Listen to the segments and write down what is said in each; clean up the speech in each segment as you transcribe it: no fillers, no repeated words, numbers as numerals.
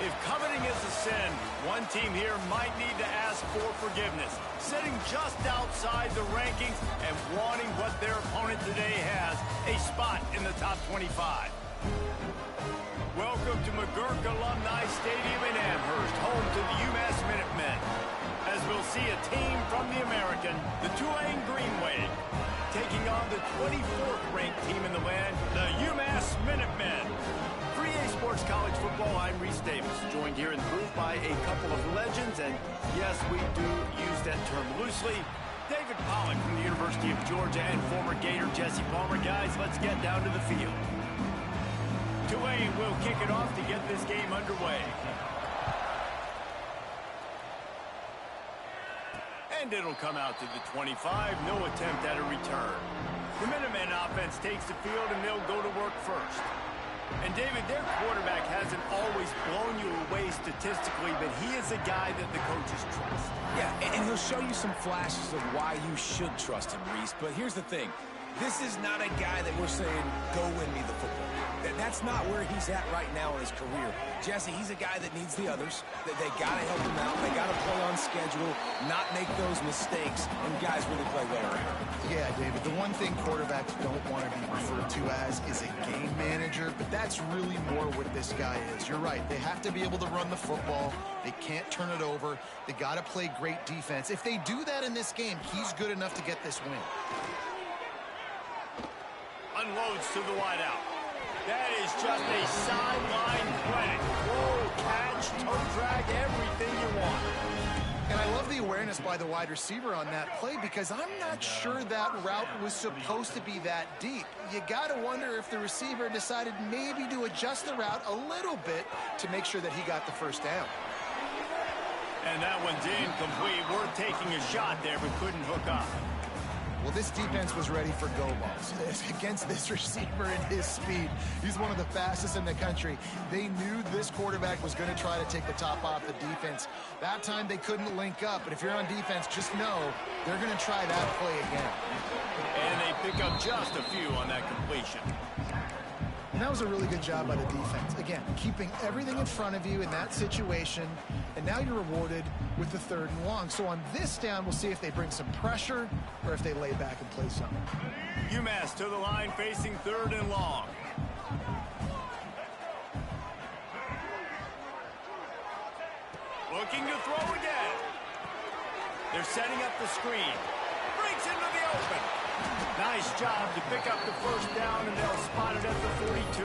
If coveting is a sin, one team here might need to ask for forgiveness, sitting just outside the rankings and wanting what their opponent today has, a spot in the top 25. Welcome to McGurk Alumni Stadium in Amherst, home to the UMass Minutemen. As we'll see a team from the American, the Tulane Green Wave, taking on the 24th ranked team in the land, the UMass Minutemen. 3A Sports College Football, I'm Reese Davis, joined here in the booth by a couple of legends, and yes, we do use that term loosely. David Pollock from the University of Georgia and former Gator Jesse Palmer. Guys, let's get down to the field. Tulane will kick it off to get this game underway. And it'll come out to the 25, no attempt at a return. The Minutemen offense takes the field and they'll go to work first. And David, their quarterback hasn't always blown you away statistically, but he is a guy that the coaches trust. Yeah, and he'll show you some flashes of why you should trust him, Reese. But here's the thing. This is not a guy that we're saying, go win me the football. That's not where he's at right now in his career. Jesse, he's a guy that needs the others. They got to help him out. They got to play on schedule, not make those mistakes, and guys really play well around. Yeah, David, the one thing quarterbacks don't want to be referred to as is a game manager, but that's really more what this guy is. You're right. They have to be able to run the football. They can't turn it over. They got to play great defense. If they do that in this game, he's good enough to get this win. Unloads to the wideout. That is just a sideline play. Whoa, catch, toe drag, everything you want. And I love the awareness by the wide receiver on that play because I'm not sure that route was supposed to be that deep. You got to wonder if the receiver decided maybe to adjust the route a little bit to make sure that he got the first down. And that one's incomplete. We're taking a shot there, but couldn't hook up. Well, this defense was ready for go balls against this receiver and his speed. He's one of the fastest in the country. They knew this quarterback was going to try to take the top off the defense. That time they couldn't link up, but if you're on defense, just know they're going to try that play again. And they pick up just a few on that completion. And that was a really good job by the defense. Again, keeping everything in front of you in that situation, and now you're rewarded with the 3rd and long. So on this down, we'll see if they bring some pressure or if they lay back and play something. UMass to the line facing 3rd and long. Looking to throw again. They're setting up the screen. Breaks into the open. Nice job to pick up the first down, and they'll spot it at the 42.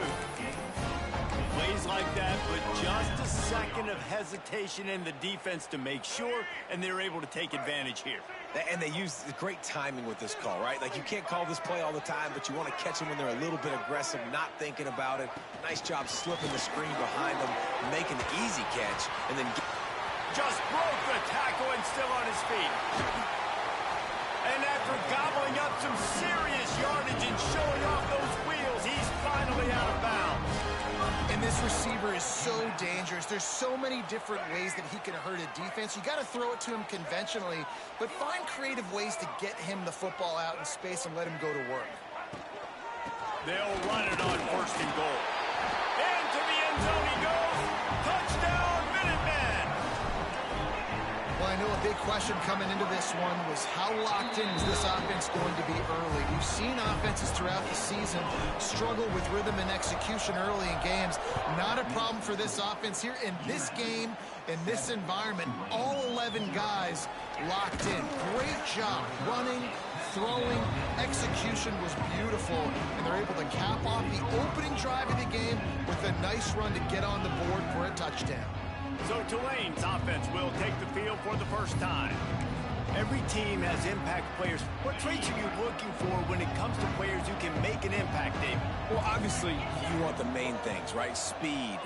Plays like that, but just a second of hesitation in the defense to make sure, and they're able to take advantage here. And they use great timing with this call, right? Like, you can't call this play all the time, but you want to catch them when they're a little bit aggressive, not thinking about it. Nice job slipping the screen behind them, making the easy catch, and then just broke the tackle and still on his feet. And after gobbling up some serious yardage and showing off those wheels, he's finally out of bounds. And this receiver is so dangerous. There's so many different ways that he can hurt a defense. You got to throw it to him conventionally, but find creative ways to get him the football out in space and let him go to work. They'll run it on 1st and goal. Into the end zone he goes. Touchdown, Minutemen! Well, I know a big question coming into this one was how locked in was this offense going to be early. We've seen offenses throughout the season struggle with rhythm and execution early in games. Not a problem for this offense here. In this game, in this environment, all 11 guys locked in. Great job running, throwing, execution was beautiful, and they're able to cap off the opening drive of the game with a nice run to get on the board for a touchdown. So Tulane's offense will take the field for the first time. Every team has impact players. What traits are you looking for when it comes to players who can make an impact, David? Well, obviously, you want the main things, right? Speed,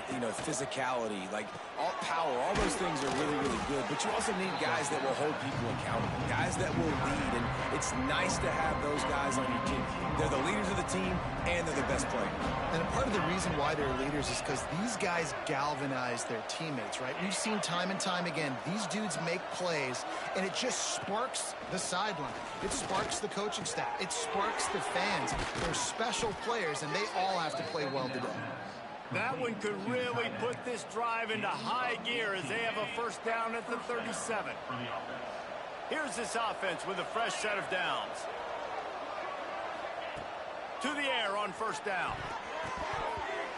physicality, like all power, all those things are really, really good. But you also need guys that will hold people accountable, guys that will lead. And it's nice to have those guys on your team. They're the leaders of the team, and they're the best players. And part of the reason why they're leaders is because these guys galvanize their teammates, right? We've seen time and time again, these dudes make plays, and it just sparks the sideline. It sparks the coaching staff. It sparks the fans. They're special players, and they all have to play well today. That one could really put this drive into high gear as they have a first down at the 37. Here's this offense with a fresh set of downs. To the air on first down.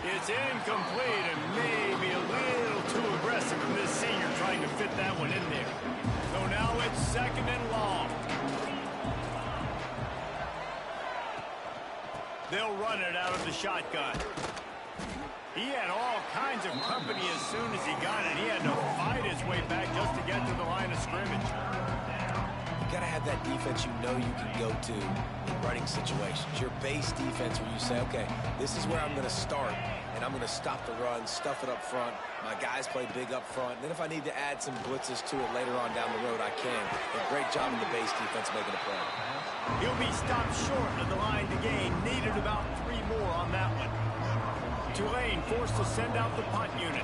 It's incomplete and maybe a little too aggressive from this senior trying to fit that one in there. So now it's second and long. They'll run it out of the shotgun. He had all kinds of company as soon as he got it. He had to fight his way back just to get to the line of scrimmage. You got to have that defense you know you can go to in running situations. Your base defense where you say, okay, this is where I'm going to start, and I'm going to stop the run, stuff it up front. My guys play big up front. And then if I need to add some blitzes to it later on down the road, I can. A great job in the base defense making a play. He'll be stopped short of the line to gain. Needed about 3 more on that one. Tulane forced to send out the punt unit.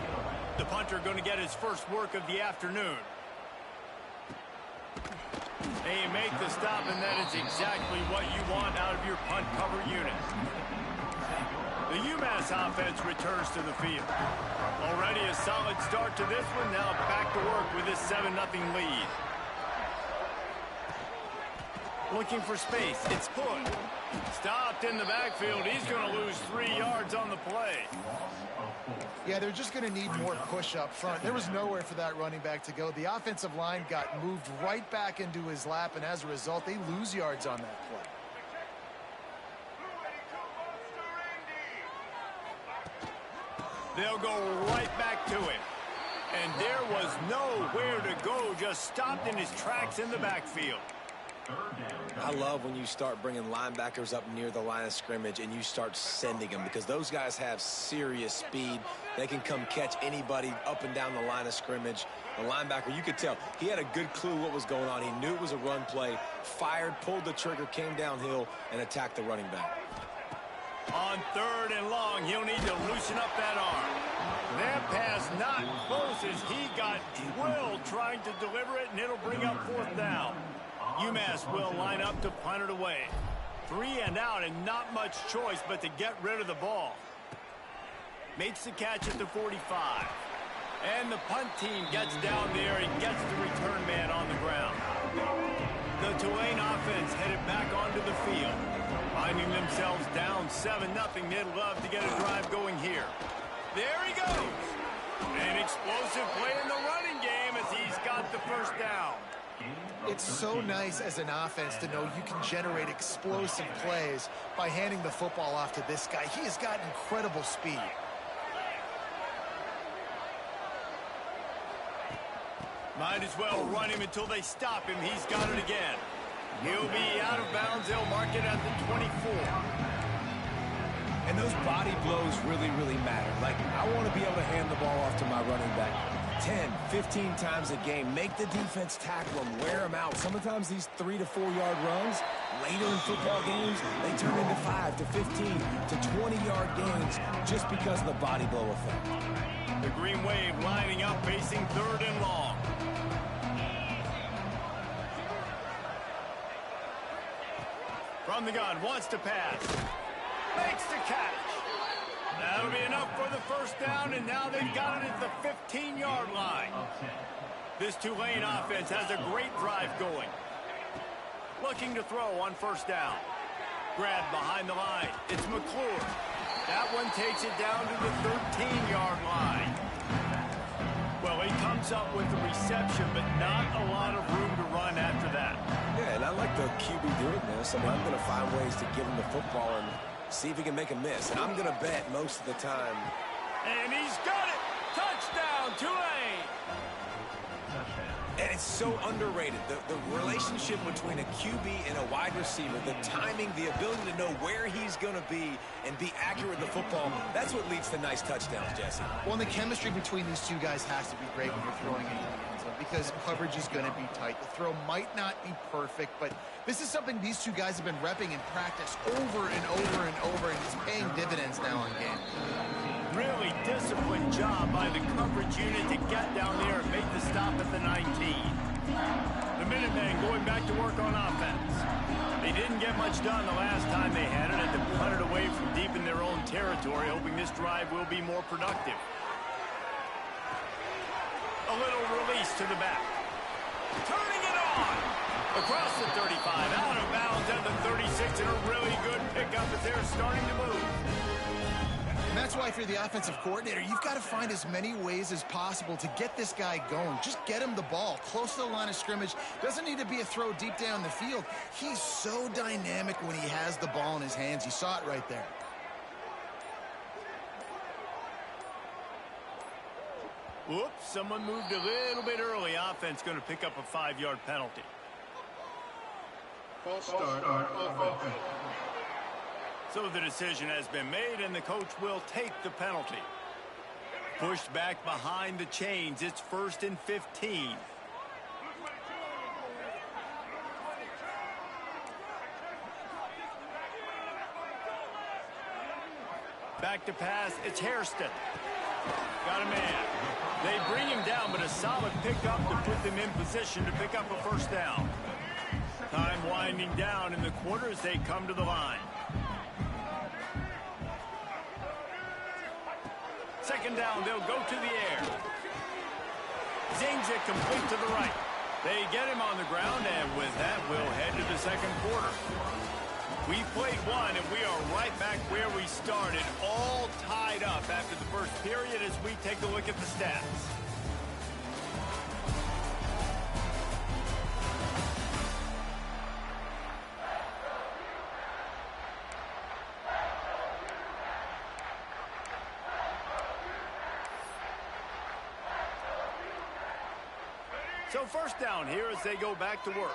The punter going to get his first work of the afternoon. They make the stop, and that is exactly what you want out of your punt cover unit. The UMass offense returns to the field. Already a solid start to this one. Now back to work with this 7-0 lead. Looking for space. It's Hood. Stopped in the backfield. He's going to lose 3 yards on the play. Yeah, they're just going to need more push up front. There was nowhere for that running back to go. The offensive line got moved right back into his lap, and as a result, they lose yards on that play. They'll go right back to him. And there was nowhere to go, just stopped in his tracks in the backfield. I love when you start bringing linebackers up near the line of scrimmage and you start sending them, because those guys have serious speed. They can come catch anybody up and down the line of scrimmage. The linebacker, you could tell, he had a good clue what was going on. He knew it was a run play, fired, pulled the trigger, came downhill, and attacked the running back. On 3rd and long, he'll need to loosen up that arm. That pass not close as he got drilled trying to deliver it, and it'll bring up 4th down. UMass will line up to punt it away. 3 and out, and not much choice but to get rid of the ball. Makes the catch at the 45. And the punt team gets down there and gets the return man on the ground. The Tulane offense headed back onto the field. Finding themselves down 7-0, they'd love to get a drive going here. There he goes. An explosive play in the running game as he's got the first down. It's so nice as an offense to know you can generate explosive plays by handing the football off to this guy. He has got incredible speed. Might as well run him until they stop him. He's got it again. He'll be out of bounds. They'll mark it at the 24. And those body blows really, really matter. Like, I want to be able to hand the ball off to my running back 10, 15 times a game. Make the defense tackle them, wear them out. Sometimes these 3 to 4 yard runs, later in football games, they turn into 5 to 15 to 20 yard gains just because of the body blow effect. The Green Wave lining up, facing 3rd and long. From the gun, wants to pass. Makes the catch. That'll be enough for the first down, and now they've got it at the 15-yard line. This Tulane offense has a great drive going. Looking to throw on first down. Grab behind the line. It's McClure. That one takes it down to the 13-yard line. Well, he comes up with the reception, but not a lot of room to run after that. Yeah, and I like the QB doing this. I mean, I'm going to find ways to give him the football and see if he can make a miss. And I'm going to bet most of the time. And he's got it. Touchdown, Tulane. And it's so underrated. The relationship between a QB and a wide receiver, the timing, the ability to know where he's going to be and be accurate with the football, that's what leads to nice touchdowns, Jesse. Well, and the chemistry between these two guys has to be great when you're throwing into the end zone because coverage is going to be tight. The throw might not be perfect, but this is something these two guys have been repping in practice over and over and over, and it's paying dividends now in game. Really disciplined job by the coverage unit to get down there and make the stop at the 19. The Minutemen going back to work on offense. They didn't get much done the last time they had it, and to punt it away from deep in their own territory, hoping this drive will be more productive. A little release to the back. Turning it on. Across the 35, out of bounds at the 36, and a really good pickup as they're starting to move. And that's why if you're the offensive coordinator, you've got to find as many ways as possible to get this guy going. Just get him the ball close to the line of scrimmage. Doesn't need to be a throw deep down the field. He's so dynamic when he has the ball in his hands. You saw it right there. Whoops, someone moved a little bit early. Offense going to pick up a 5-yard penalty. False start on offense. So the decision has been made, and the coach will take the penalty. Pushed back behind the chains. It's 1st and 15. Back to pass. It's Hairston. Got a man. They bring him down, but a solid pickup to put them in position to pick up a 1st down. Time winding down in the quarter as they come to the line. 2nd down, they'll go to the air. Zings it complete to the right. They get him on the ground, and with that, we'll head to the 2nd quarter. We played one, and we are right back where we started, all tied up after the 1st period as we take a look at the stats. So 1st down here as they go back to work.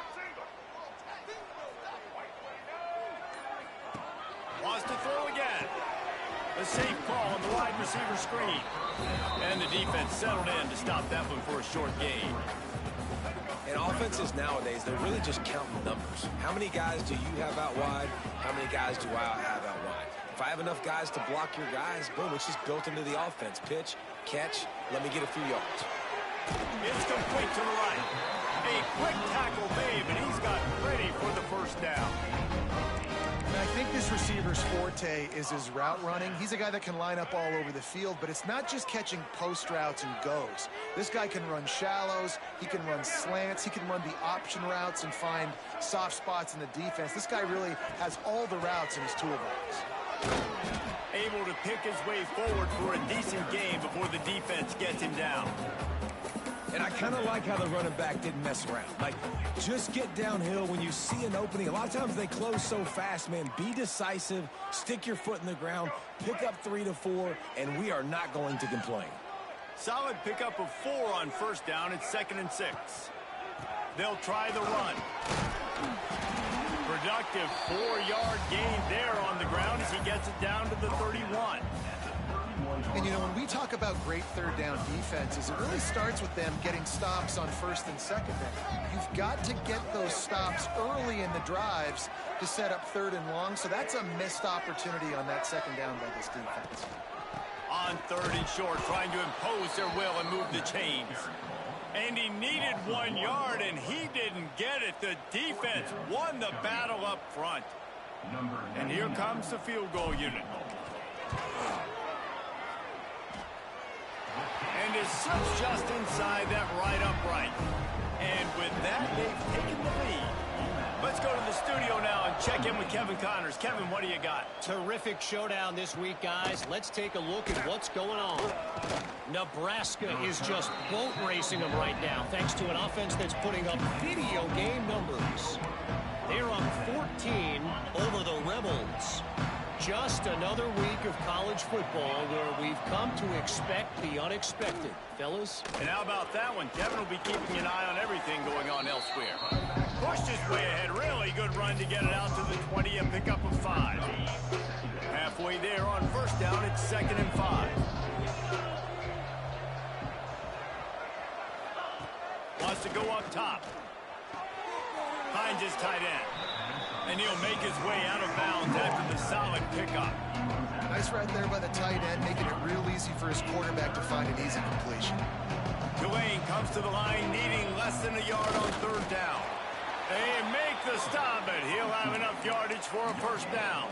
Wants to throw again. A safe call on the wide receiver screen. And the defense settled in to stop that one for a short gain. And offenses nowadays, they're really just counting numbers. How many guys do you have out wide? How many guys do I have out wide? If I have enough guys to block your guys, boom, it's just built into the offense. Pitch, catch, let me get a few yards. It's complete to the right. A quick tackle made, but he's got ready for the 1st down. And I think this receiver's forte is his route running. He's a guy that can line up all over the field, but it's not just catching post routes and goes. This guy can run shallows, he can run slants, he can run the option routes and find soft spots in the defense. This guy really has all the routes in his toolbox. Able to pick his way forward for a decent game before the defense gets him down. And I kind of like how the running back didn't mess around. Like, just get downhill when you see an opening. A lot of times they close so fast, man. Be decisive, stick your foot in the ground, pick up 3 to 4, and we are not going to complain. Solid pickup of 4 on 1st down. It's 2nd and 6. They'll try the run. Productive 4-yard gain there on the ground as he gets it down to the 31. And, you know, when we talk about great 3rd down defenses, it really starts with them getting stops on 1st and 2nd down. You've got to get those stops early in the drives to set up 3rd and long, so that's a missed opportunity on that 2nd down by this defense. On 3rd and short, trying to impose their will and move the chains. And he needed 1 yard, and he didn't get it. The defense won the battle up front. And here comes the field goal unit. And it slips just inside that right upright. And with that, they've taken the lead. Let's go to the studio now and check in with Kevin Connors. Kevin, what do you got? Terrific showdown this week, guys. Let's take a look at what's going on. Nebraska is just boat racing them right now, thanks to an offense that's putting up video game numbers. They're up 14 over the Rebels. Just another week of college football where we've come to expect the unexpected. Fellas? And how about that one? Kevin will be keeping an eye on everything going on elsewhere. Pushed his way ahead. Really good run to get it out to the 20 and pick up a 5. Halfway there on 1st down, it's 2nd and 5. Wants to go up top. Finds his tight end. And he'll make his way out of bounds after the solid pickup. Nice right there by the tight end, making it real easy for his quarterback to find an easy completion. Tulane comes to the line needing less than a yard on 3rd down. They make the stop, but he'll have enough yardage for a first down.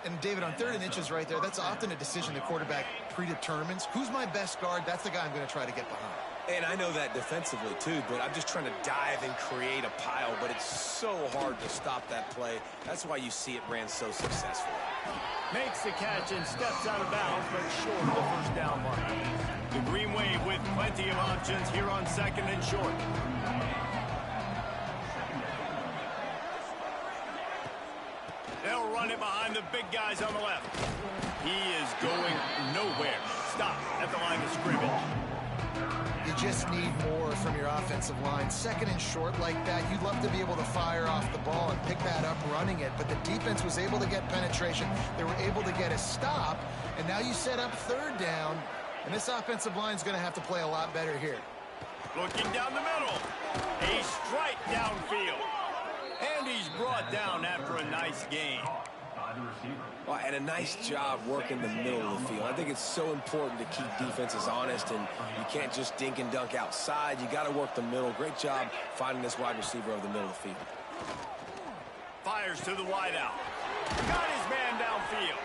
And, David, on 3rd and inches right there, that's often a decision the quarterback predetermines. Who's my best guard? That's the guy I'm going to try to get behind. And I know that defensively, too, but I'm just trying to dive and create a pile, but it's so hard to stop that play. That's why you see it ran so successfully. Makes the catch and steps out of bounds, but short of the first down mark. The Green Wave with plenty of options here on 2nd and short. They'll run it behind the big guys on the left. He is going nowhere. Stop at the line of scrimmage. You just need more from your offensive line. 2nd and short like that, you'd love to be able to fire off the ball and pick that up running it, but the defense was able to get penetration. They were able to get a stop, and now you set up 3rd down, and this offensive line is going to have to play a lot better here. Looking down the middle. A strike downfield. And he's brought down after a nice gain. Well, and a nice job working the middle of the field. I think it's so important to keep defenses honest, and you can't just dink and dunk outside. You got to work the middle. Great job finding this wide receiver over the middle of the field. Fires to the wideout. Got his man downfield.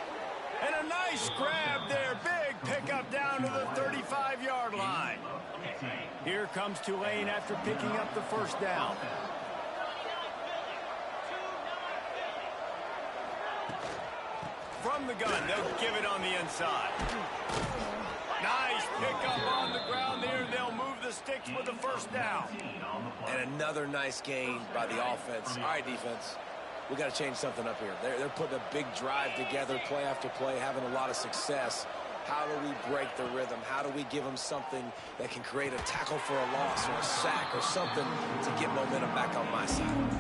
And a nice grab there. Big pickup down to the 35-yard line. Here comes Tulane after picking up the first down. From the gun, they'll give it on the inside. Nice pickup on the ground there. They'll move the sticks with the first down. And another nice gain by the offense. All right, defense, we got to change something up here. They're putting a big drive together, play after play, having a lot of success. How do we break the rhythm? How do we give them something that can create a tackle for a loss or a sack or something to get momentum back on my side?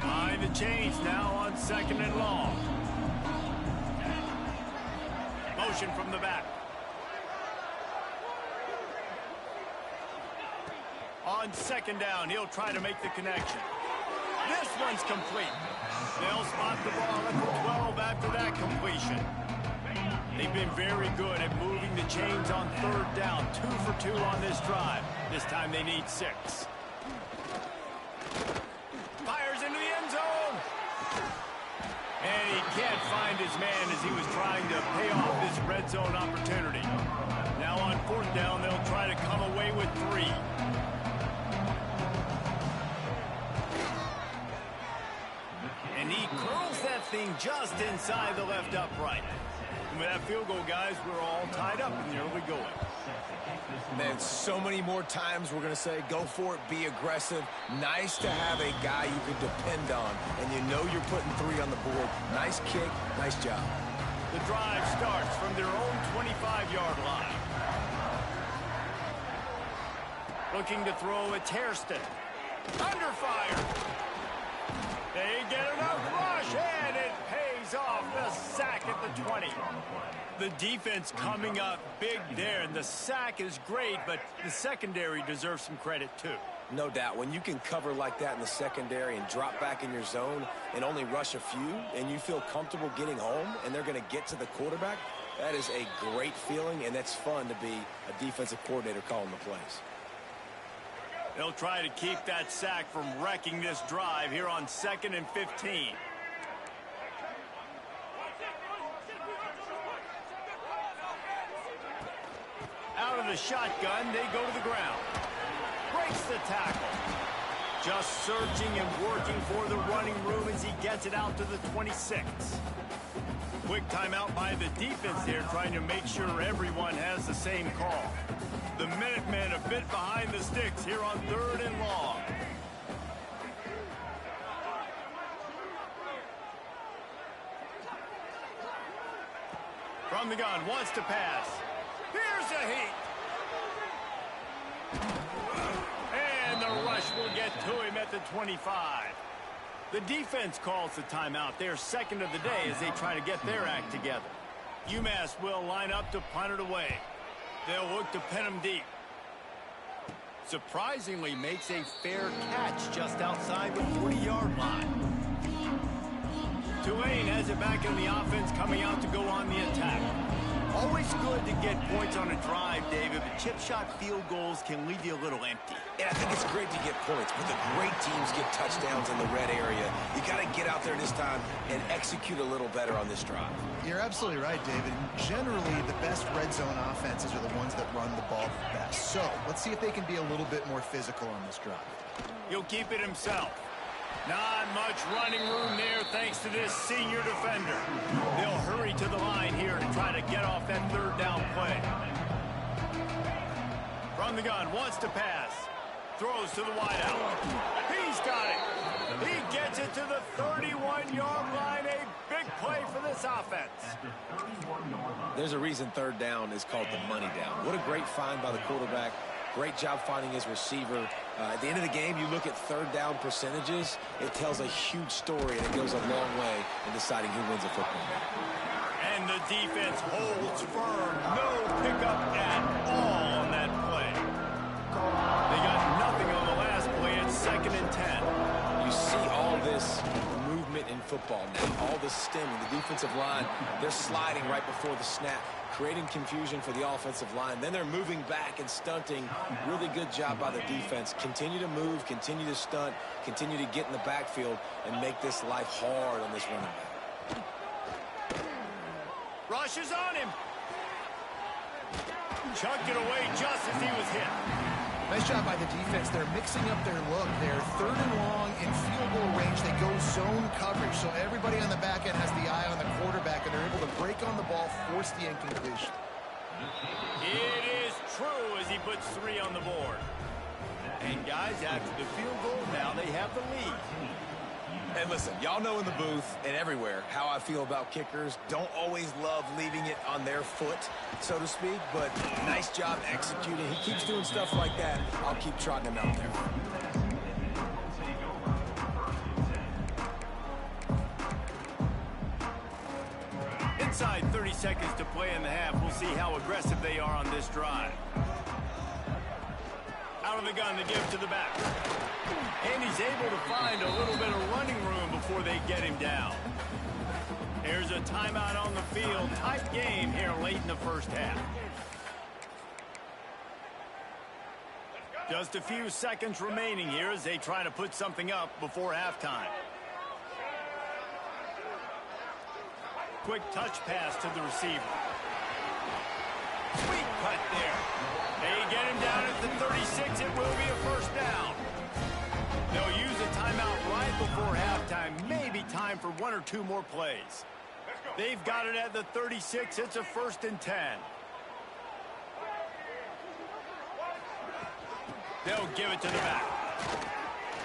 Behind the chains now on 2nd and long. Motion from the back. On 2nd down, he'll try to make the connection. This one's complete. They'll spot the ball at the 12 after that completion. They've been very good at moving the chains on 3rd down. 2 for 2 on this drive. This time they need 6. Fires into the end zone. And he can't find his man as he was trying to pay off this red zone opportunity. Now on 4th down, they'll try to come away with 3. And he curls that thing just inside the left upright. And with that field goal, guys, we're all tied up in the early going. Man, so many more times we're going to say, go for it, be aggressive. Nice to have a guy you can depend on, and you know you're putting 3 on the board. Nice kick, nice job. The drive starts from their own 25-yard line. Looking to throw at Hairston. Under fire. They get enough rush, and it pays off. The sack at the 20. The defense coming up big there, and the sack is great, but the secondary deserves some credit too. No doubt. When you can cover like that in the secondary and drop back in your zone and only rush a few, and you feel comfortable getting home, and they're going to get to the quarterback, that is a great feeling, and that's fun to be a defensive coordinator calling the plays. They'll try to keep that sack from wrecking this drive here on 2nd and 15. Out of the shotgun, they go to the ground. Breaks the tackle. Just searching and working for the running room as he gets it out to the 26. Quick timeout by the defense there, trying to make sure everyone has the same call. The Minutemen a bit behind the sticks here on 3rd and long. From the gun, wants to pass. Here's a heat. And the rush will get to him at the 25. The defense calls the timeout. They're 2nd of the day as they try to get their act together. UMass will line up to punt it away. They'll look to pin him deep. Surprisingly makes a fair catch just outside the 40-yard line. Tulane has it back in the offense, coming out to go on the attack. Always good to get points on a drive, David, but chip shot field goals can leave you a little empty. And I think it's great to get points, but the great teams get touchdowns in the red area. You got to get out there this time and execute a little better on this drive. You're absolutely right, David. Generally, the best red zone offenses are the ones that run the ball the best. So let's see if they can be a little bit more physical on this drive. He'll keep it himself. Not much running room there thanks to this senior defender. They'll hurry to the line here to try to get off that third down play. From the gun, wants to pass. Throws to the wideout. He's got it. He gets it to the 31-yard line. A big play for this offense. There's a reason third down is called the money down. What a great find by the quarterback. Great job finding his receiver. At the end of the game, you look at third down percentages. It tells a huge story, and it goes a long way in deciding who wins a football game. And the defense holds firm. No pickup at all on that play. They got nothing on the last play. It's 2nd and 10. You see all this movement in football now. All this stemming. The defensive line, they're sliding right before the snap, creating confusion for the offensive line. Then they're moving back and stunting. Really good job by the defense. Continue to move, continue to stunt, continue to get in the backfield and make this life hard on this running back. Rushes on him. Chucked it away just as he was hit. Nice job by the defense. They're mixing up their look. They're 3rd and long in field goal range. They go zone coverage, so everybody on the back end has the eye on the quarterback, and they're able to break on the ball, force the incompletion. It is true as he puts 3 on the board. And guys, after the field goal, now they have the lead. And listen, y'all know in the booth and everywhere how I feel about kickers. Don't always love leaving it on their foot, so to speak, but nice job executing. He keeps doing stuff like that. I'll keep trotting him out there. Inside 30 seconds to play in the half. We'll see how aggressive they are on this drive. Out of the gun to give to the back. And he's able to find a little bit of running room before they get him down. Here's a timeout on the field. Tight game here late in the first half. Just a few seconds remaining here as they try to put something up before halftime. Quick touch pass to the receiver. Sweet cut there. They get him down at the 36. It will be a first down. They'll use a timeout right before halftime. Maybe time for 1 or 2 more plays. They've got it at the 36. It's a 1st and 10. They'll give it to the back.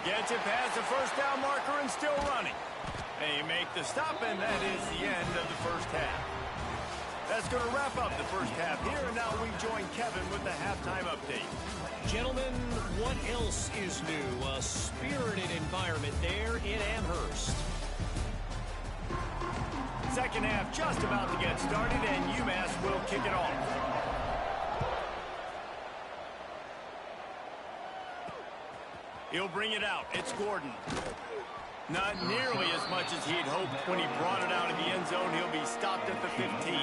Gets it past the first down marker and still running. They make the stop, and that is the end of the first half. That's going to wrap up the first half here, and now we join Kevin with the halftime update. Gentlemen, what else is new? A spirited environment there in Amherst. Second half just about to get started, and UMass will kick it off. He'll bring it out. It's Gordon. Not nearly as much as he'd hoped when he brought it out of the end zone. He'll be stopped at the 15.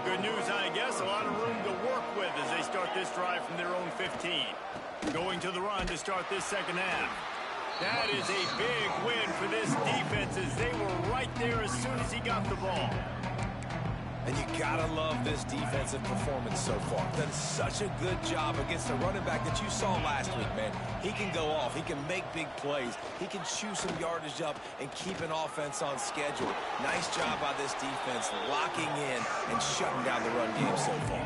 Good news, I guess. A lot of room to work with as they start this drive from their own 15. Going to the run to start this second half. That is a big win for this defense as they were right there as soon as he got the ball. And you gotta love this defensive performance so far. Done such a good job against the running back that you saw last week, man. He can go off. He can make big plays. He can chew some yardage up and keep an offense on schedule. Nice job by this defense locking in and shutting down the run game so far.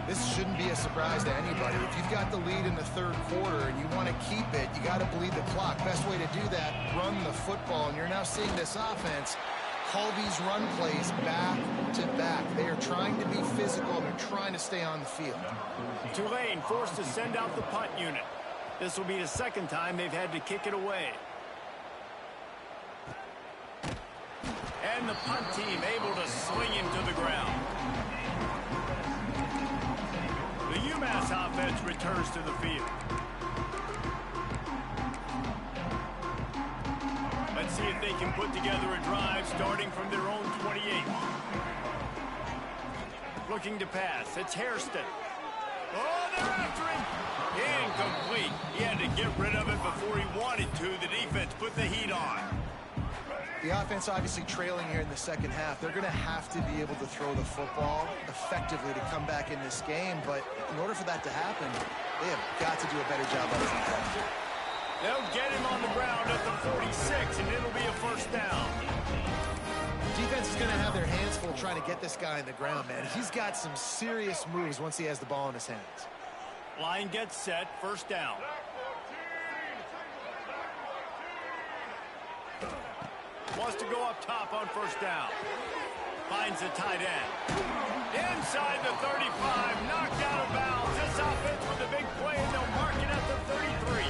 This shouldn't be a surprise to anybody. If you've got the lead in the third quarter and you want to keep it, you got to bleed the clock. Best way to do that, run the football. And you're now seeing this offense call these run plays back to back. They are trying to be physical. They're trying to stay on the field. Tulane forced to send out the punt unit. This will be the second time they've had to kick it away. And the punt team able to sling him to the ground. The UMass offense returns to the field. Let's see if they can put together a drive starting from their own 28. Looking to pass. It's Hairston. Oh, they're after him. Incomplete. He had to get rid of it before he wanted to. The defense put the heat on. The offense obviously trailing here in the second half. They're going to have to be able to throw the football effectively to come back in this game. But in order for that to happen, they have got to do a better job of it. They'll get him on the ground at the 46, and it'll be a first down. Defense is going to have their hands full trying to get this guy on the ground, man. He's got some serious moves once he has the ball in his hands. Line gets set, first down. Wants to go up top on first down. Finds the tight end. Inside the 35, knocked out of bounds. This offense with a big play, and they'll mark it at the 33.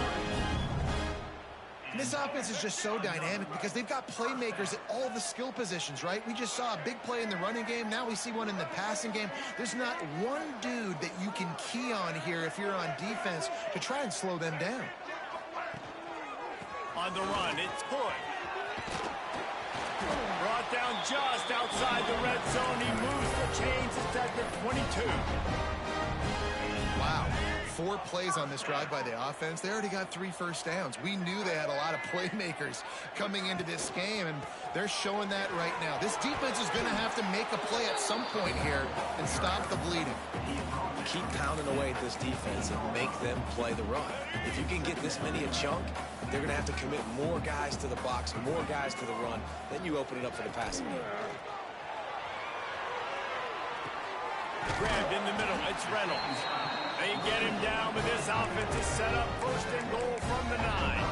And this offense is just so dynamic because they've got playmakers at all the skill positions, right? We just saw a big play in the running game. Now we see one in the passing game. There's not one dude that you can key on here if you're on defense to try and slow them down. On the run, it's Hood. Brought down just outside the red zone. He moves the chains. It's at the 22. Wow. 4 plays on this drive by the offense. They already got 3 first downs. We knew they had a lot of playmakers coming into this game, and they're showing that right now. This defense is going to have to make a play at some point here and stop the bleeding. Keep pounding away at this defense and make them play the run. If you can get this many a chunk, they're going to have to commit more guys to the box, more guys to the run. Then you open it up for the passing game. Grabbed in the middle. It's Reynolds. They get him down, but this offense is set up first and goal from the 9.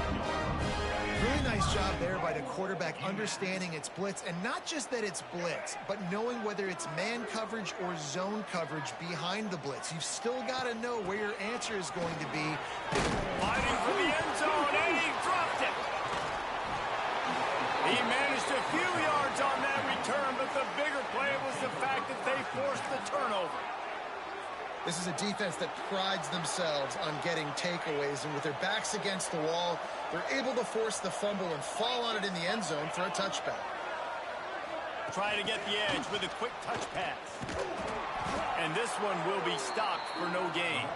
Really nice job there by the quarterback understanding it's blitz, and not just that it's blitz, but knowing whether it's man coverage or zone coverage behind the blitz. You've still got to know where your answer is going to be. Fighting for the end zone, and he dropped it. He managed a few yards on that return, but the bigger play was the fact that they forced the turnover. This is a defense that prides themselves on getting takeaways, and with their backs against the wall, they're able to force the fumble and fall on it in the end zone for a touchback. Trying to get the edge with a quick touch pass. And this one will be stopped for no gain.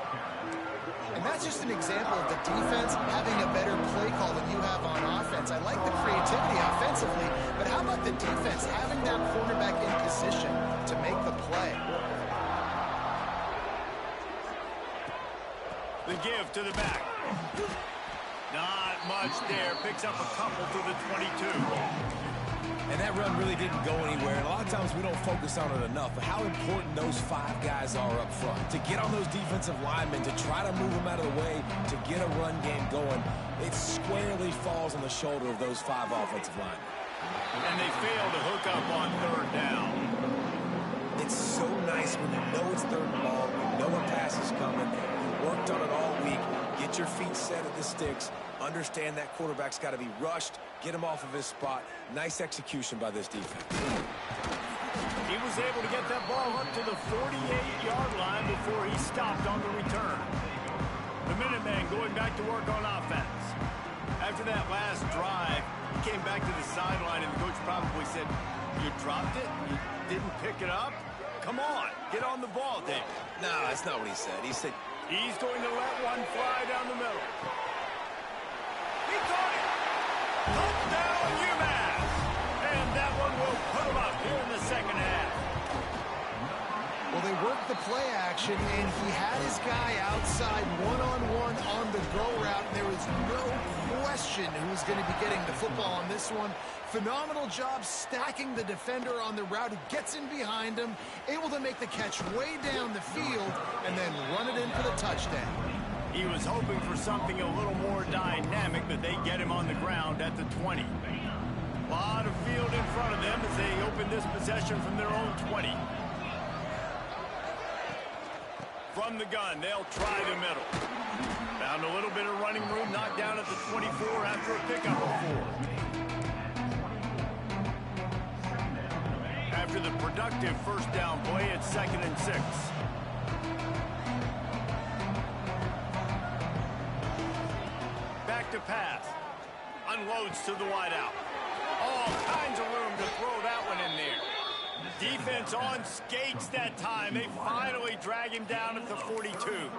And that's just an example of the defense having a better play call than you have on offense. I like the creativity offensively, but how about the defense having their quarterback in position to make the play? The give to the back. Not much there. Picks up a couple to the 22. And that run really didn't go anywhere. And a lot of times we don't focus on it enough, but how important those 5 guys are up front. To get on those defensive linemen, to try to move them out of the way, to get a run game going, it squarely falls on the shoulder of those 5 offensive linemen. And they fail to hook up on third down. It's so nice when you know it's third and long, you know a pass is coming, you worked on it all week, get your feet set at the sticks, understand that quarterback's got to be rushed, get him off of his spot. Nice execution by this defense. He was able to get that ball up to the 48-yard line before he stopped on the return. The Minutemen going back to work on offense. After that last drive, he came back to the sideline, and the coach probably said, "You dropped it? You didn't pick it up? Come on, get on the ball, Dave." No, that's not what he said. He said, he's going to let one fly down the middle. He caught it. Touchdown, UMass. And that one will put him up here in the second half. Well, they worked the play action, and he had his guy outside one-on-one on the go route. There was no question who was going to be getting the football on this one. Phenomenal job stacking the defender on the route. He gets in behind him, able to make the catch way down the field, and then run it in for the touchdown. He was hoping for something a little more dynamic, but they get him on the ground at the 20. A lot of field in front of them as they open this possession from their own 20. From the gun, they'll try the middle. Found a little bit of running room, knocked down at the 24 after a pickup of 4. After the productive first down play, it's 2nd and 6. Back to pass. Unloads to the wideout. All kinds of room to throw that one in there. Defense on skates that time. They finally drag him down at the 42.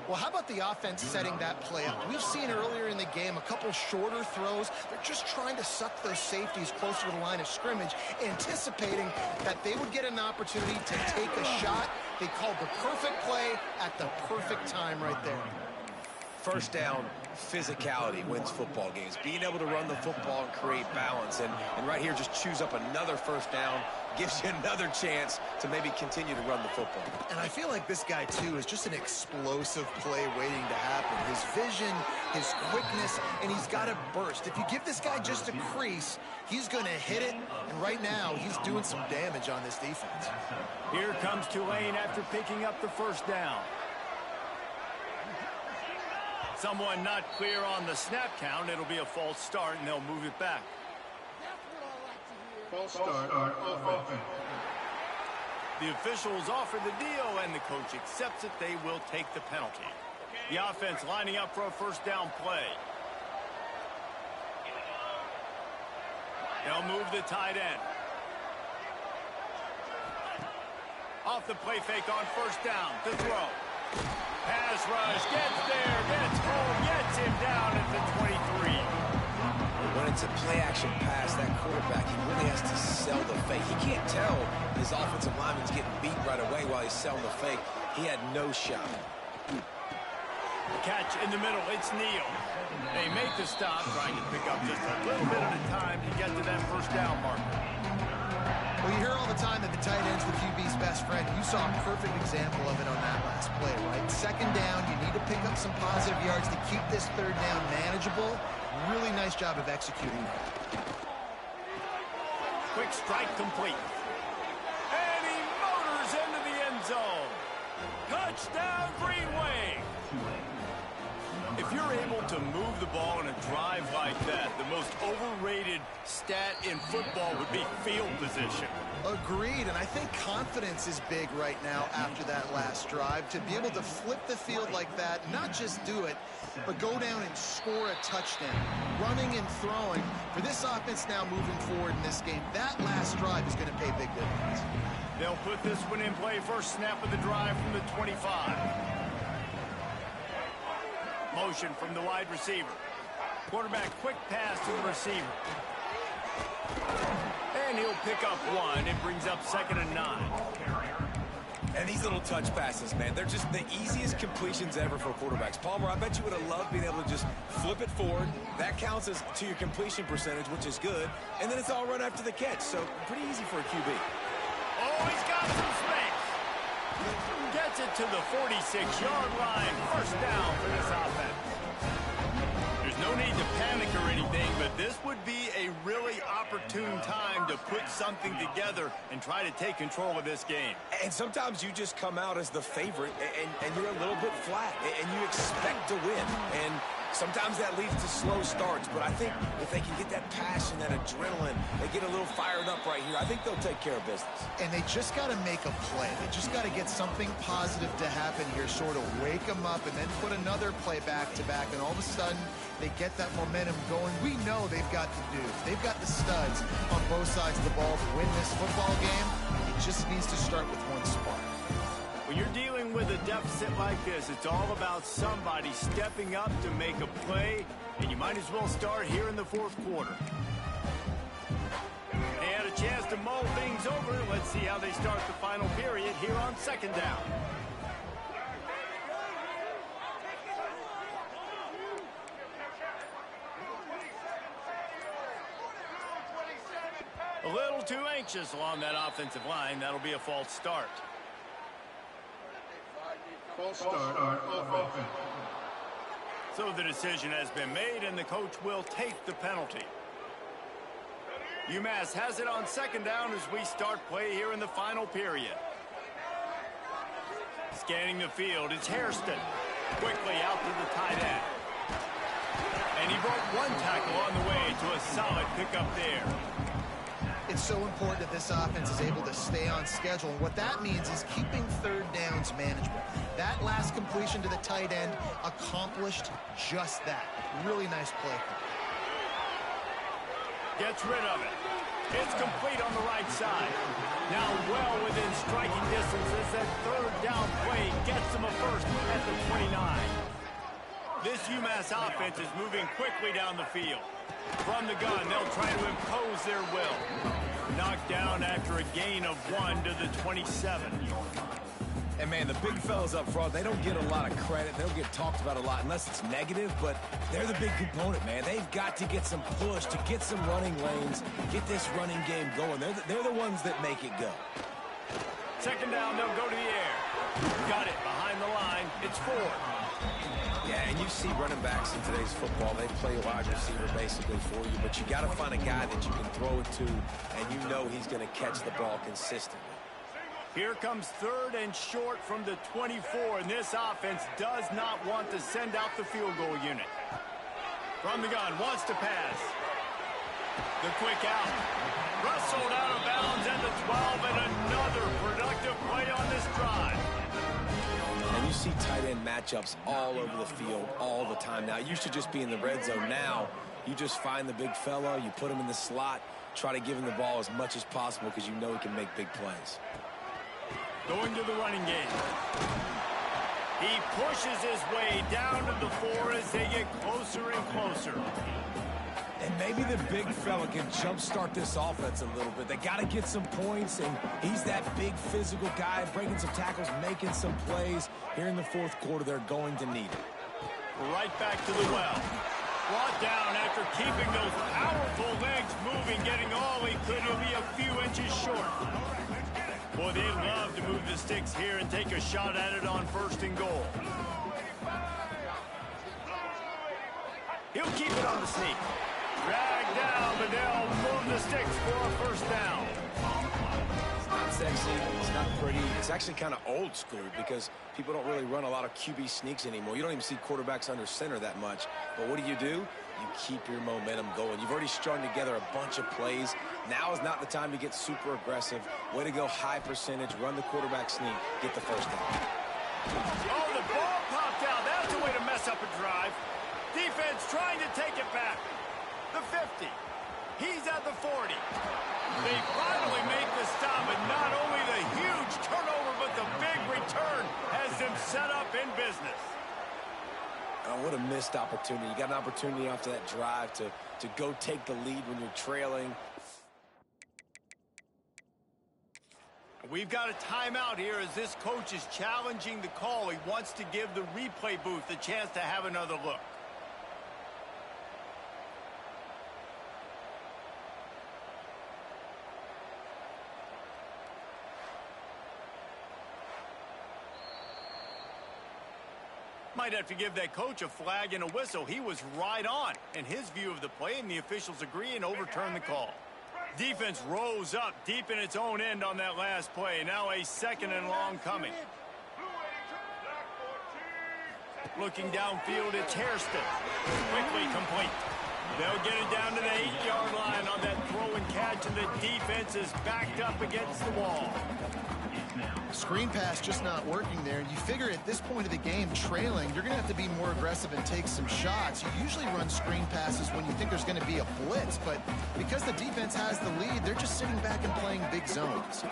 Well, how about the offense setting that play up? We've seen earlier in the game a couple shorter throws. They're just trying to suck those safeties closer to the line of scrimmage, anticipating that they would get an opportunity to take a shot. They called the perfect play at the perfect time right there. First down, physicality wins football games. Being able to run the football and create balance. And right here, just choose up another first down, gives you another chance to maybe continue to run the football. And I feel like this guy, too, is just an explosive play waiting to happen. His vision, his quickness, and he's got a burst. If you give this guy just a crease, he's going to hit it. And right now, he's doing some damage on this defense. Here comes Tulane after picking up the first down. Someone not clear on the snap count. It'll be a false start, and they'll move it back. False start offense. The officials offer the deal, and the coach accepts it. They will take the penalty. The offense lining up for a first down play. They'll move the tight end. Off the play fake on first down. To throw. Pass rush, gets there, gets home, gets him down at the 23. When it's a play-action pass, that quarterback, he really has to sell the fake. He can't tell his offensive lineman's getting beat right away while he's selling the fake. He had no shot. Catch in the middle, it's Neal. They make the stop, trying to pick up just a little bit at a time to get to that first down marker. Well, you hear all the time that the tight end's the QB's best friend. You saw a perfect example of it on that last play, right? Second down, you need to pick up some positive yards to keep this third down manageable. Really nice job of executing that. Quick strike complete. And he motors into the end zone. Touchdown, Green Wave. If you're able to move the ball in a drive like that, the most overrated stat in football would be field position. Agreed, and I think confidence is big right now after that last drive. To be able to flip the field like that, not just do it, but go down and score a touchdown. Running and throwing. For this offense now moving forward in this game, that last drive is going to pay big dividends. They'll put this one in play. First snap of the drive from the 25. Motion from the wide receiver. Quarterback quick pass to the receiver. And he'll pick up one. It brings up 2nd and 9. And these little touch passes, man, they're just the easiest completions ever for quarterbacks. Palmer, I bet you would have loved being able to just flip it forward. That counts as to your completion percentage, which is good. And then it's all run after the catch. So pretty easy for a QB. Oh, he's got some space. Gets it to the 46-yard line. First down for this offense. There's no need to panic or anything, but this would be a really opportune time to put something together and try to take control of this game. And sometimes you just come out as the favorite, and you're a little bit flat, and you expect to win. And sometimes that leads to slow starts, but I think if they can get that passion, that adrenaline, they get a little fired up right here, I think they'll take care of business. And they just got to make a play. They just got to get something positive to happen here, sort of wake them up, and then put another play back-to-back, and all of a sudden, they get that momentum going. We know they've got the dudes. They've got the studs on both sides of the ball to win this football game. It just needs to start with one spark. When you're dealing with a deficit like this, it's all about somebody stepping up to make a play, and you might as well start here in the fourth quarter. They had a chance to mull things over. Let's see how they start the final period here on 2nd down. A little too anxious along that offensive line. That'll be a false start. False start offense. So the decision has been made, and the coach will take the penalty. UMass has it on 2nd down as we start play here in the final period. Scanning the field, it's Hairston. Quickly out to the tight end. And he broke one tackle on the way to a solid pickup there. It's so important that this offense is able to stay on schedule. And what that means is keeping third downs manageable. That last completion to the tight end accomplished just that. Really nice play. Gets rid of it. It's complete on the right side. Now well within striking distance as that third down play gets them a first at the 29. This UMass offense is moving quickly down the field. From the gun, they'll try to impose their will. Knocked down after a gain of 1 to the 27. And, man, the big fellas up front, they don't get a lot of credit. They don't get talked about a lot unless it's negative, but they're the big component, man. They've got to get some push, to get some running lanes, get this running game going. They're the ones that make it go. Second down, they'll go to the air. Got it behind the line. It's 4. Yeah, and you see running backs in today's football, they play a wide receiver basically for you, but you got to find a guy that you can throw it to, and you know he's going to catch the ball consistently. Here comes third and short from the 24, and this offense does not want to send out the field goal unit. From the gun, wants to pass. The quick out. Wrestled out of bounds at the 12, and another productive play on this drive. And you see tight end matchups all over the field all the time now. It used to just be in the red zone. Now you just find the big fella, you put him in the slot, try to give him the ball as much as possible because you know he can make big plays. Going to the running game. He pushes his way down to the 4 as they get closer and closer. And maybe the big fella can jumpstart this offense a little bit. They got to get some points, and he's that big physical guy, breaking some tackles, making some plays. Here in the fourth quarter, they're going to need it. Right back to the well. Brought down after keeping those powerful legs moving, getting all he could. He'll be a few inches short. Boy, they love to move the sticks here and take a shot at it on first and goal. He'll keep it on the sneak. Dragged down, but they'll move the sticks for a first down. It's not sexy. It's not pretty. It's actually kind of old school because people don't really run a lot of QB sneaks anymore. You don't even see quarterbacks under center that much. But what do? You keep your momentum going. You've already strung together a bunch of plays. Now is not the time to get super aggressive. Way to go high percentage, run the quarterback sneak, get the first down. Oh, the ball popped out. That's a way to mess up a drive. Defense trying to take it back. The 50. He's at the 40. They finally make the stop, and not only the huge turnover, but the big return has them set up in business. Oh, what a missed opportunity. You got an opportunity after that drive to go take the lead when you're trailing. We've got a timeout here as this coach is challenging the call. He wants to give the replay booth a chance to have another look. Might have to give that coach a flag and a whistle. He was right on in his view of the play, and the officials agree and overturn the call. Defense rose up deep in its own end on that last play. Now a second and long coming. Looking downfield, it's Hairston. Quickly complete. They'll get it down to the 8-yard line on that throw and catch, and the defense is backed up against the wall. Screen pass just not working there. You figure at this point of the game, trailing, you're going to have to be more aggressive and take some shots. You usually run screen passes when you think there's going to be a blitz, but because the defense has the lead, they're just sitting back and playing big zones.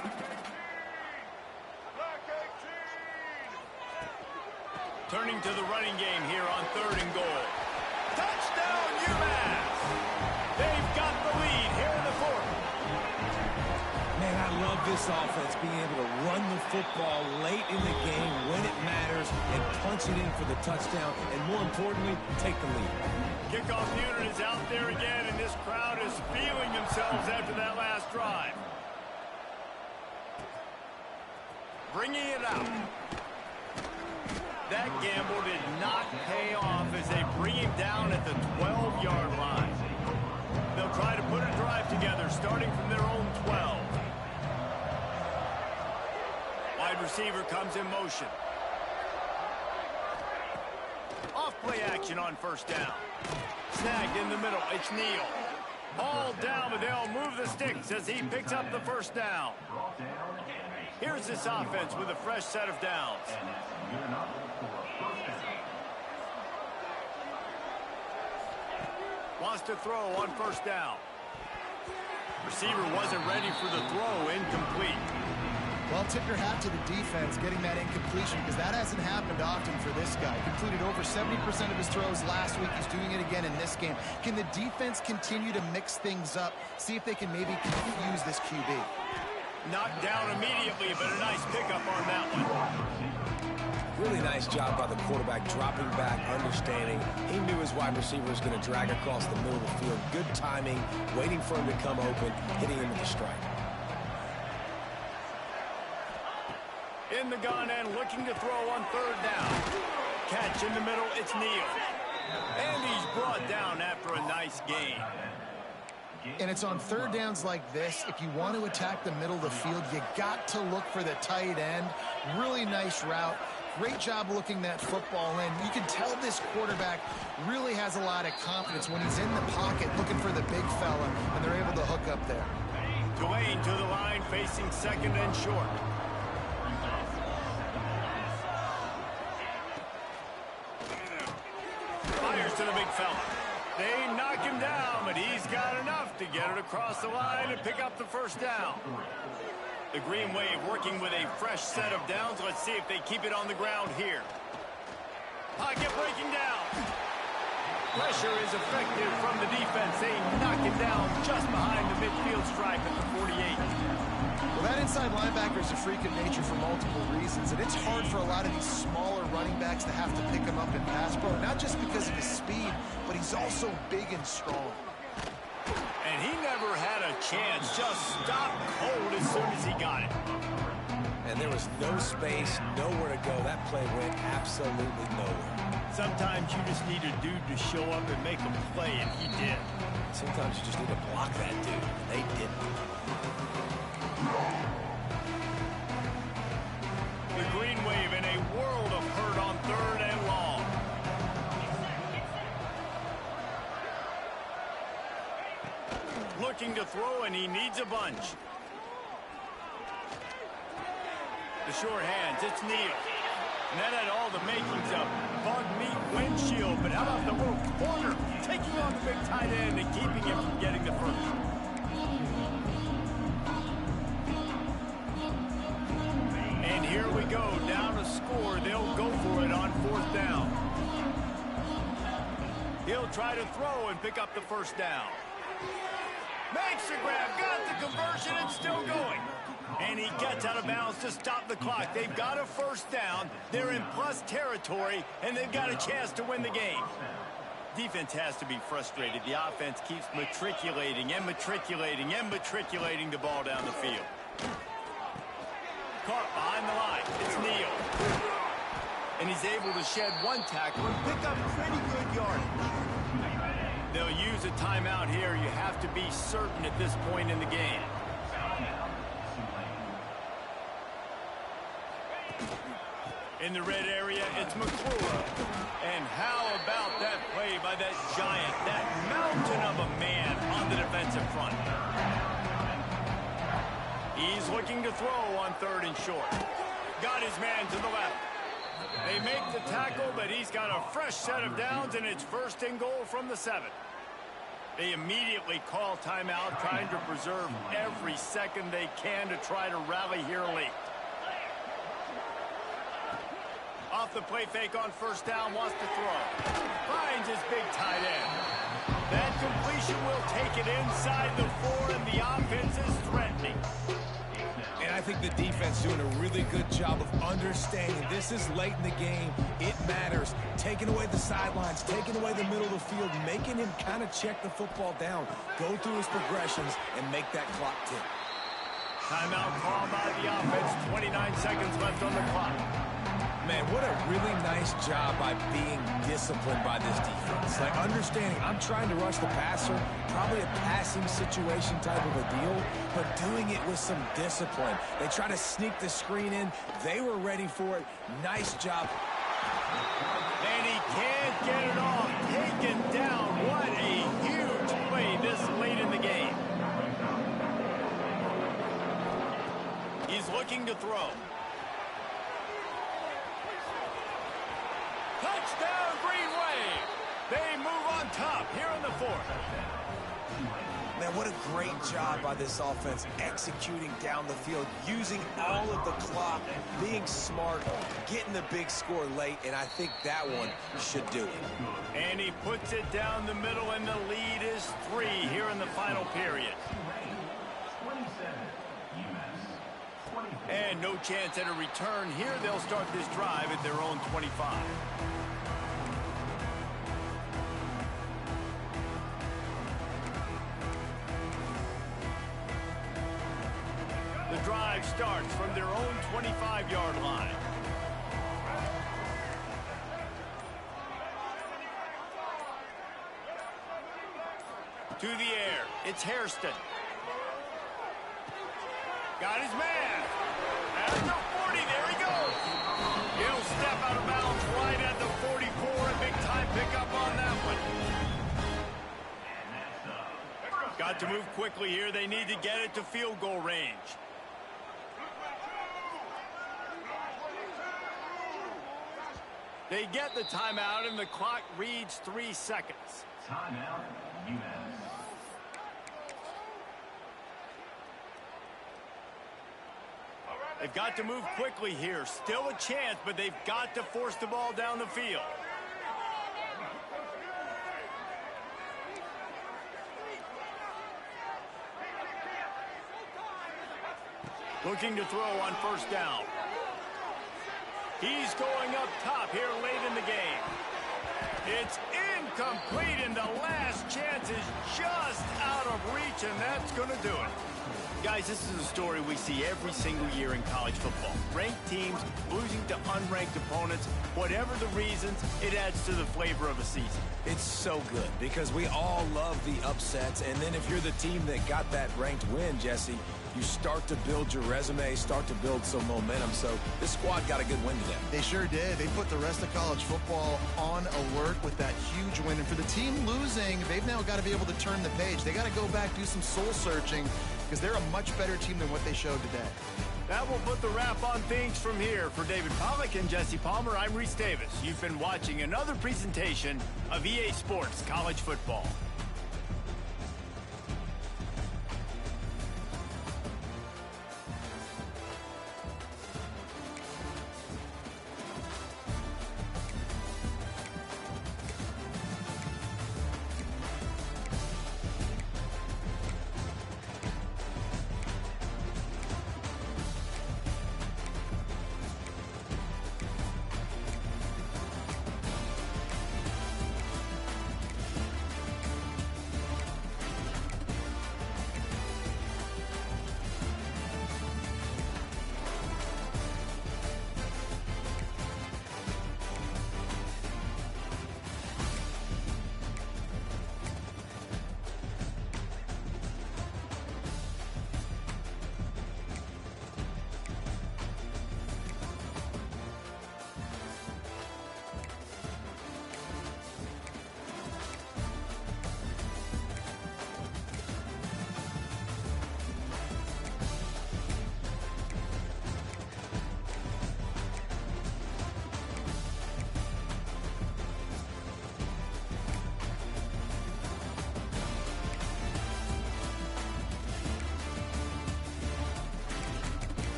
Turning to the running game here on third and goal. Touchdown, UMass! They've got the lead here in the fourth. Man, I love this offense, being able to run the football late in the game when it matters and punch it in for the touchdown, and more importantly, take the lead. Kickoff unit is out there again, and this crowd is feeling themselves after that last drive. Bringing it out. That gamble did not pay off as they bring him down at the 12-yard line. They'll try to put a drive together starting from their own 12. Wide receiver comes in motion. Off play action on first down. Snagged in the middle. It's Neal. All down, but they'll move the sticks as he picks up the first down. Here's this offense with a fresh set of downs. Wants to throw on first down. Receiver wasn't ready for the throw, incomplete. Well, tip your hat to the defense getting that incompletion because that hasn't happened often for this guy. Completed over 70% of his throws last week. He's doing it again in this game. Can the defense continue to mix things up? See if they can maybe confuse this QB. Knocked down immediately, but a nice pickup on that one. Really nice job by the quarterback, dropping back, understanding. He knew his wide receiver was going to drag across the middle of the field. Good timing, waiting for him to come open, hitting him with the strike. In the gun and looking to throw on third down. Catch in the middle, it's Neal. And he's brought down after a nice gain. And it's on third downs like this. If you want to attack the middle of the field, you got to look for the tight end. Really nice route. Great job looking that football in. You can tell this quarterback really has a lot of confidence when he's in the pocket looking for the big fella, and they're able to hook up there. Tulane to the line, facing second and short. Fires to the big fella. They knock him down, but he's got enough to get it across the line and pick up the first down. The Green Wave working with a fresh set of downs. Let's see if they keep it on the ground here. Pocket breaking down. Pressure is effective from the defense. They knock him down just behind the midfield stripe at the 48. Well, that inside linebacker is a freak of nature for multiple reasons, and it's hard for a lot of these smaller running backs to have to pick him up in pass pro, not just because of his speed, but he's also big and strong. And he never had a chance, just stopped cold as soon as he got it. And there was no space, nowhere to go. That play went absolutely nowhere. Sometimes you just need a dude to show up and make a play, and he did. Sometimes you just need to block that dude, and they didn't. The Green Wave in a world of hurt on third and long. Looking to throw, and he needs a bunch. The short hands, it's Neal. And that had all the makings of bug meat windshield, but how about the little corner taking on the big tight end and keeping him from getting the first? And here we go, down a score. They'll go for it on fourth down. He'll try to throw and pick up the first down. Makes the grab, got the conversion, and still going. And he gets out of bounds to stop the clock. They've got a first down. They're in plus territory, and they've got a chance to win the game. Defense has to be frustrated. The offense keeps matriculating and matriculating and matriculating the ball down the field. Caught behind the line. It's Neal. And he's able to shed one tackle and pick up pretty good yardage. They'll use a timeout here. You have to be certain at this point in the game. In the red area, it's McClure. And how about that play by that giant, that mountain of a man on the defensive front? He's looking to throw on third and short. Got his man to the left. They make the tackle, but he's got a fresh set of downs, and it's first and goal from the 7. They immediately call timeout, trying to preserve every second they can to try to rally here late. Off the play fake on first down, wants to throw. Finds his big tight end. That completion will take it inside the 4, and the offense is threatening. And I think the defense doing a really good job of understanding this is late in the game. It matters. Taking away the sidelines, taking away the middle of the field, making him kind of check the football down, go through his progressions, and make that clock tick. Timeout called by the offense. 29 seconds left on the clock. Man, what a really nice job by being disciplined by this defense. Like, understanding I'm trying to rush the passer, probably a passing situation type of a deal, but doing it with some discipline. They try to sneak the screen in. They were ready for it. Nice job. And he can't get it off. Taken down. What a huge play this late in the game. He's looking to throw. Touchdown, Green Wave. They move on top here in the 4th. Man, what a great job by this offense executing down the field, using all of the clock, being smart, getting the big score late, and I think that one should do it. And he puts it down the middle, and the lead is 3 here in the final period. And no chance at a return here. They'll start this drive at their own 25. The drive starts from their own 25-yard line. To the air, it's Hairston. Got his man. At the 40, there he goes. He'll step out of bounds right at the 44. A big-time pickup on that one. Got to move quickly here. They need to get it to field goal range. They get the timeout, and the clock reads 3 seconds. Timeout, UMass. They've got to move quickly here. Still a chance, but they've got to force the ball down the field. Looking to throw on first down. He's going up top here late in the game. It's incomplete, and the last chance is just out of reach, and that's going to do it. Guys, this is a story we see every single year in college football. Ranked teams losing to unranked opponents. Whatever the reasons, it adds to the flavor of a season. It's so good because we all love the upsets, and then if you're the team that got that ranked win, Jesse, you start to build your resume, start to build some momentum. So this squad got a good win today. They sure did. They put the rest of college football on alert with that huge win. And for the team losing, they've now got to be able to turn the page. They got to go back, do some soul searching, because they're a much better team than what they showed today. That will put the wrap on things from here. For David Pollack and Jesse Palmer, I'm Reese Davis. You've been watching another presentation of EA Sports College Football.